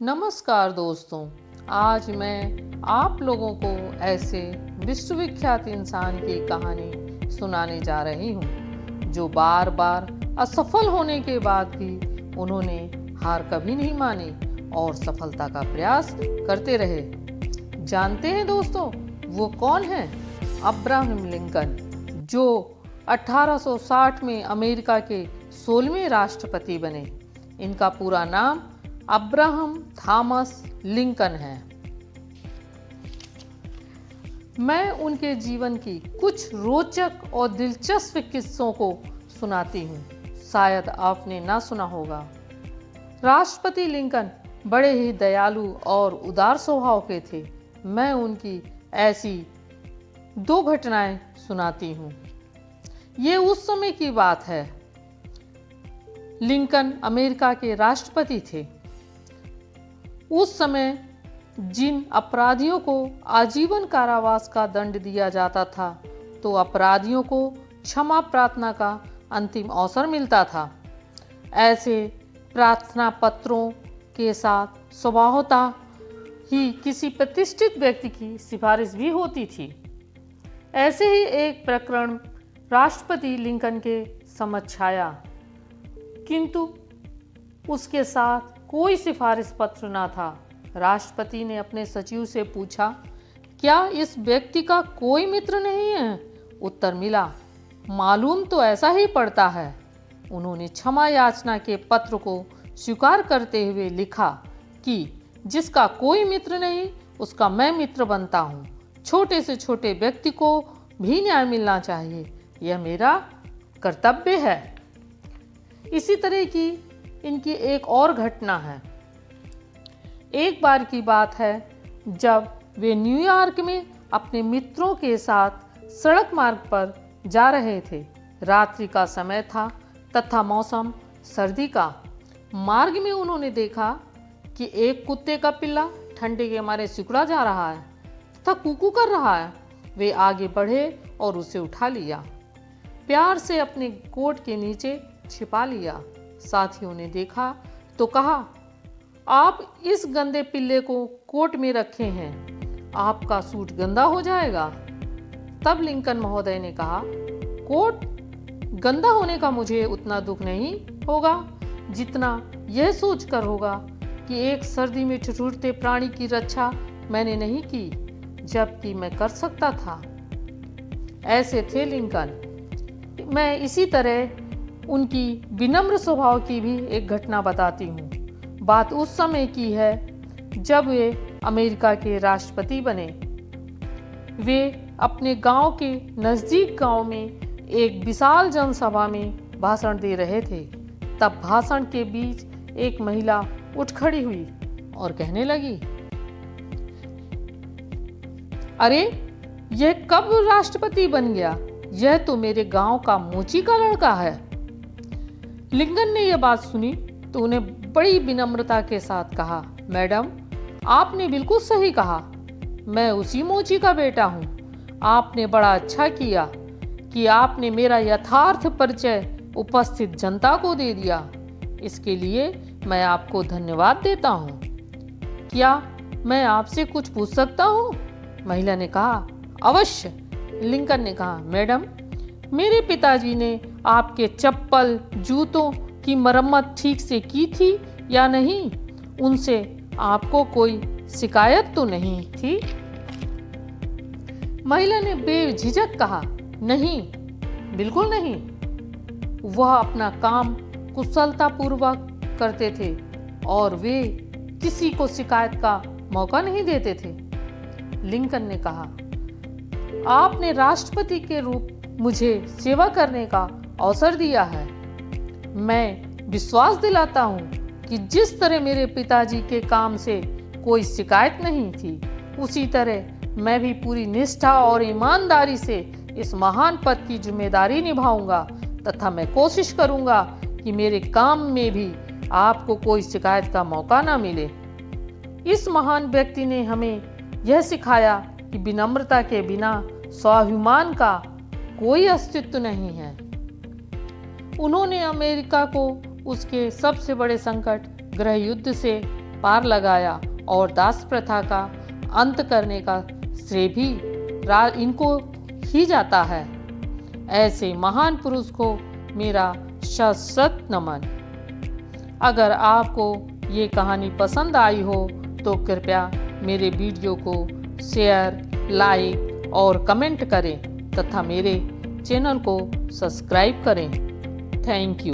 नमस्कार दोस्तों। आज मैं आप लोगों को ऐसे विश्वविख्यात इंसान की कहानी सुनाने जा रही हूँ जो बार बार असफल होने के बाद भी उन्होंने हार कभी नहीं मानी और सफलता का प्रयास करते रहे। जानते हैं दोस्तों, वो कौन है? अब्राहम लिंकन, जो 1860 में अमेरिका के 16वें राष्ट्रपति बने। इनका पूरा नाम अब्राहम थॉमस लिंकन है। मैं उनके जीवन की कुछ रोचक और दिलचस्प किस्सों को सुनाती हूँ, शायद आपने ना सुना होगा। राष्ट्रपति लिंकन बड़े ही दयालु और उदार स्वभाव के थे। मैं उनकी ऐसी दो घटनाएं सुनाती हूँ। ये उस समय की बात है। लिंकन अमेरिका के राष्ट्रपति थे। उस समय जिन अपराधियों को आजीवन कारावास का दंड दिया जाता था, तो अपराधियों को क्षमा प्रार्थना का अंतिम अवसर मिलता था। ऐसे प्रार्थना पत्रों के साथ स्वभावतः ही किसी प्रतिष्ठित व्यक्ति की सिफारिश भी होती थी। ऐसे ही एक प्रकरण राष्ट्रपति लिंकन के समक्ष आया, किंतु उसके साथ कोई सिफारिश पत्र ना था। राष्ट्रपति ने अपने सचिव से पूछा, क्या इस व्यक्ति का कोई मित्र नहीं है? उत्तर मिला, मालूम तो ऐसा ही पड़ता है। उन्होंने क्षमा याचना के पत्र को स्वीकार करते हुए लिखा कि जिसका कोई मित्र नहीं, उसका मैं मित्र बनता हूँ। छोटे से छोटे व्यक्ति को भी न्याय मिलना चाहिए, यह मेरा कर्तव्य है। इसी तरह की इनकी एक और घटना है। एक बार की बात है, जब वे न्यूयॉर्क में अपने मित्रों के साथ सड़क मार्ग पर जा रहे थे। रात्रि का समय था तथा मौसम सर्दी का। मार्ग में उन्होंने देखा कि एक कुत्ते का पिल्ला ठंडे के मारे सिकुड़ा जा रहा है तथा कुकू कर रहा है। वे आगे बढ़े और उसे उठा लिया, प्यार से अपने कोट के नीचे छिपा लिया। साथियों ने देखा तो कहा, आप इस गंदे पिल्ले को कोट में रखे हैं, आपका सूट गंदा हो जाएगा। तब लिंकन महोदय ने कहा, कोट गंदा होने का मुझे उतना दुख नहीं होगा जितना यह सोचकर होगा कि एक सर्दी में ठिठुरते प्राणी की रक्षा मैंने नहीं की, जबकि मैं कर सकता था। ऐसे थे लिंकन। मैं इसी तरह उनकी विनम्र स्वभाव की भी एक घटना बताती हूँ। बात उस समय की है जब वे अमेरिका के राष्ट्रपति बने। वे अपने गांव के नज़दीक गांव में एक विशाल जनसभा में भाषण दे रहे थे। तब भाषण के बीच एक महिला उठ खड़ी हुई और कहने लगी, अरे यह कब राष्ट्रपति बन गया? यह तो मेरे गांव का मोची का लड़का है। लिंकन ने यह बात सुनी तो उन्हें बड़ी विनम्रता के साथ कहा, मैडम, आपने बिल्कुल सही कहा, मैं उसी मोची का बेटा हूँ। आपने बड़ा अच्छा किया कि आपने मेरा यथार्थ परिचय उपस्थित जनता को दे दिया। इसके लिए मैं आपको धन्यवाद देता हूँ। क्या मैं आपसे कुछ पूछ सकता हूँ? महिला ने कहा, अवश्य। लिंकन ने कहा, मैडम, मेरे पिताजी ने आपके चप्पल जूतों की मरम्मत ठीक से की थी या नहीं? उनसे आपको कोई शिकायत तो नहीं थी? महिला ने बेझिझक कहा, नहीं, बिल्कुल नहीं। वह अपना काम कुशलतापूर्वक करते थे और वे किसी को शिकायत का मौका नहीं देते थे। लिंकन ने कहा, आपने राष्ट्रपति के रूप मुझे सेवा करने का अवसर दिया है। मैं विश्वास दिलाता हूँ कि जिस तरह मेरे पिताजी के काम से कोई शिकायत नहीं थी, उसी तरह मैं भी पूरी निष्ठा और ईमानदारी से इस महान पद की जिम्मेदारी निभाऊंगा तथा मैं कोशिश करूंगा कि मेरे काम में भी आपको कोई शिकायत का मौका ना मिले। इस महान व्यक्ति ने हमें यह सिखाया कि विनम्रता के बिना स्वाभिमान का कोई अस्तित्व नहीं है। उन्होंने अमेरिका को उसके सबसे बड़े संकट गृह युद्ध से पार लगाया और दास प्रथा का अंत करने का श्रेय भी इनको ही जाता है। ऐसे महान पुरुष को मेरा शत नमन। अगर आपको ये कहानी पसंद आई हो तो कृपया मेरे वीडियो को शेयर, लाइक और कमेंट करें तथा मेरे चैनल को सब्सक्राइब करें। Thank you.